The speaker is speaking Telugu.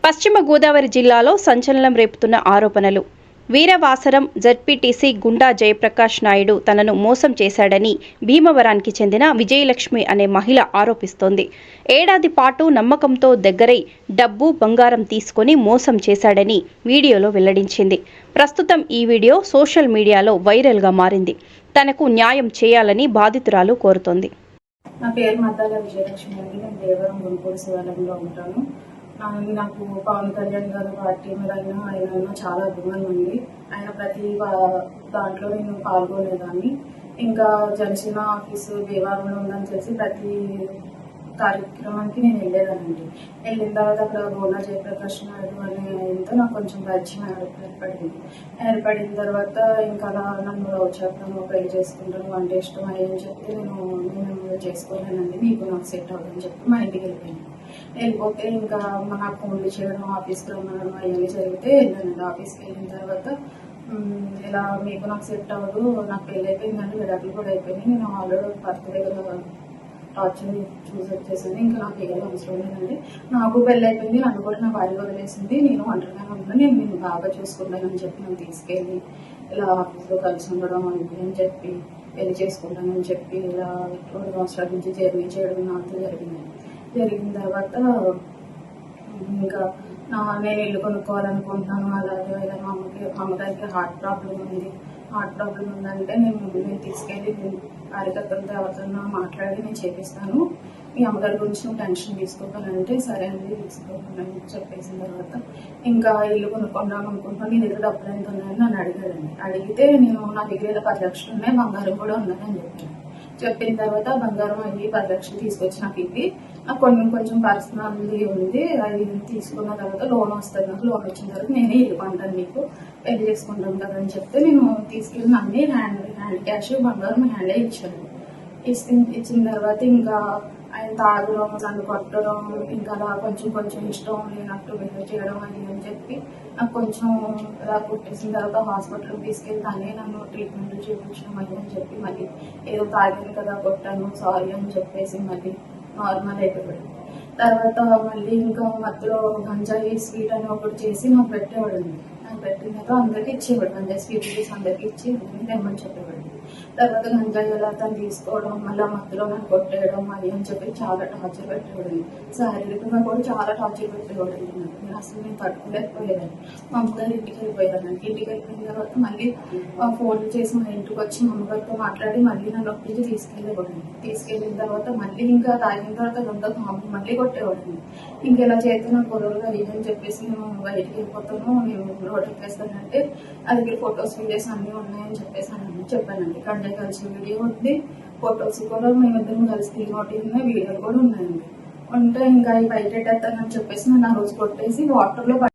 పశ్చిమ గోదావరి జిల్లాలో సంచలనం రేపుతున్న ఆరోపణలు. వీరవాసరం జెడ్పీటీసీ గుండా జయప్రకాష్ నాయుడు తనను మోసం చేశాడని భీమవరానికి చెందిన విజయలక్ష్మి అనే మహిళ ఆరోపిస్తోంది. ఏడాది పాటు నమ్మకంతో దగ్గరై డబ్బు బంగారం తీసుకొని మోసం చేశాడని వీడియోలో వెల్లడించింది. ప్రస్తుతం ఈ వీడియో సోషల్ మీడియాలో వైరల్గా మారింది. తనకు న్యాయం చేయాలని బాధితురాలు కోరుతోంది. నా పేరు మద్దాల విజయలక్ష్మి అండి. నేను దేవరం గుంటూరు శివాలయంలో ఉంటాను. నాకు పవన్ కళ్యాణ్ గారు పార్టీ మీద ఆయన చాలా అభిమానం ఉంది. ఆయన ప్రతి దాంట్లో నేను పాల్గొనేదాన్ని. ఇంకా జనసేన ఆఫీసు దేవాలయంలో ఉందని తెలిసి ప్రతి కార్యక్రమానికి నేను వెళ్ళేదానండి. వెళ్ళిన తర్వాత అక్కడ గుండా జయప్రకాష్ నాయుడు అనే ఆయనతో నాకు కొంచెం పరిచయం ఏర్పడిన తర్వాత ఇంకా అలా నన్ను వచ్చాను, పెళ్లి చేసుకుంటాను, వంట ఇష్టం అని చెప్తే నేను చేసుకోలేనండి, నీకు నాకు సెట్ అవ్వదని చెప్పి మా ఇంటికి వెళ్ళిపోతే ఇంకా నాకు ఫోన్లు చేయడం, ఆఫీస్కి రమ్మడం అవన్నీ జరిగితే వెళ్ళానండి. ఆఫీస్కి వెళ్ళిన తర్వాత ఇలా మీకు నాకు సెట్ అవ్వదు, నాకు పెళ్ళి అయిపోయిందండి, విడాకులు కూడా అయిపోయినాయి, నేను ఆల్రెడీ భర్త దగ్గర టార్చర్ చూసి వచ్చేసింది, ఇంకా నాకు ఏదో అవసరం లేదండి, నాకు పెళ్ళి అయిపోయింది, నన్ను కూడా నా భార్య వదిలేసింది, నేను ఒంటరిగా ఉంటాను, నేను బాగా చూసుకుంటానని చెప్పి నన్ను తీసుకెళ్ళి ఇలా ఆఫీస్లో కలిసి ఉండడం అని చెప్పి పెళ్లి చేసుకుంటానని చెప్పి ఇలా 2 సంవత్సరాల నుంచి జర్నీ చేయడం నాతో జరిగిన తర్వాత ఇంకా నేను ఇల్లు కొనుక్కోవాలనుకుంటున్నాను. అలాగే మా అమ్మగారికి హార్ట్ ప్రాబ్లం ఉందంటే నేను తీసుకెళ్ళి కార్యకర్తలతో ఎవరితో మాట్లాడి నేను చేపిస్తాను, మీ అమ్మగారి గురించి నువ్వు టెన్షన్ తీసుకోవాలంటే సరే అండి తీసుకోవాలని చెప్పేసిన తర్వాత ఇంకా ఇల్లు కొనుక్కుంటాను అనుకుంటున్నాను, నీ దగ్గర డబ్బులు ఎంత ఉన్నాయని నన్ను అడిగాడండి. అడిగితే నేను నా దగ్గర 10 లక్షలు ఉన్నాయి, బంగారం కూడా ఉన్నాయని చెప్పిన తర్వాత బంగారం అయ్యి 10 లక్షలు తీసుకొచ్చి నాకు ఇవి, నాకు కొంచెం పర్సనల్ ఉంది, అది తీసుకున్న తర్వాత లోన్ వస్తుంది, నాకు లోన్ వచ్చిన తర్వాత నేనే ఇల్లు కొంటాను, నీకు పెళ్లి చేసుకుంటాను కదా అని చెప్తే నేను తీసుకెళ్ళి అన్ని హ్యాండ్ క్యాష్ బంగారం హ్యాండే ఇచ్చాను. ఇచ్చిన తర్వాత ఇంకా ఆయన తాగడం, నన్ను కొట్టడం, ఇంకా అలా కొంచెం ఇష్టం లేనట్టు బిహేవ్ చేయడం అని చెప్పి నాకు కొంచెం ఇలా కొట్టేసిన తర్వాత హాస్పిటల్కి తీసుకెళ్లి తనే నన్ను ట్రీట్మెంట్ చేయించడం అని చెప్పి మళ్ళీ ఏదో తాగాను కదా కొట్టాను సారీ అని చెప్పేసి మళ్ళీ నార్మల్ అయిపోయాడు. తర్వాత మళ్ళీ ఇంకా మధ్యలో గంజాయి స్వీట్ అని ఒకటి చేసి నాకు పెట్టేవాడండి. నాకు పెట్టిన తర్వాత అందరికీ ఇచ్చేవాడు, గంజాయి స్వీట్ చేసి అందరికీ ఇచ్చి తెమ్మని చెప్పేవాడు. తర్వాత గంజాయి ఎలా తను తీసుకోవడం, మళ్ళీ మధ్యలో నన్ను కొట్టేయడం అది అని చెప్పి చాలా టార్చర్ పెట్టేవాడు. శారీరకంగా కూడా చాలా టార్చర్ పెట్టేవాడు. నేను తట్టుకోలేకపోయేదాన్ని. మా అమ్మగారు ఇంటికి వెళ్ళిపోయిన తర్వాత మళ్ళీ ఫోన్లు చేసి మా ఇంటికి వచ్చి మా అమ్మగారితో మాట్లాడి మళ్ళీ నన్ను ఒప్పించి తీసుకెళ్ళిన తర్వాత మళ్ళీ ఇంకా తాగిన తర్వాత మళ్ళీ కొట్టేవాడిని. ఇంకెలా చేస్తే నాకు గొడవలు అయ్యని చెప్పేసి నేను బయటికి వెళ్ళిపోతాను, నేను రోడ్ ఎక్కేస్తానంటే నా దగ్గర ఫొటోస్ వీడియోస్ అన్నీ ఉన్నాయని చెప్పానండి. కంటే కలిసి వీడియో ఉంది, ఫొటోస్ కూడా మేమిద్దరం కలిసి దిగినోటి ఉన్నాయి, వీడియోలు కూడా ఉన్నాయండి. ఉంటే ఇంకా బయట పెట్టేస్తానని చెప్పేసి నన్ను ఆ రోజు కొట్టేసి వాటర్లో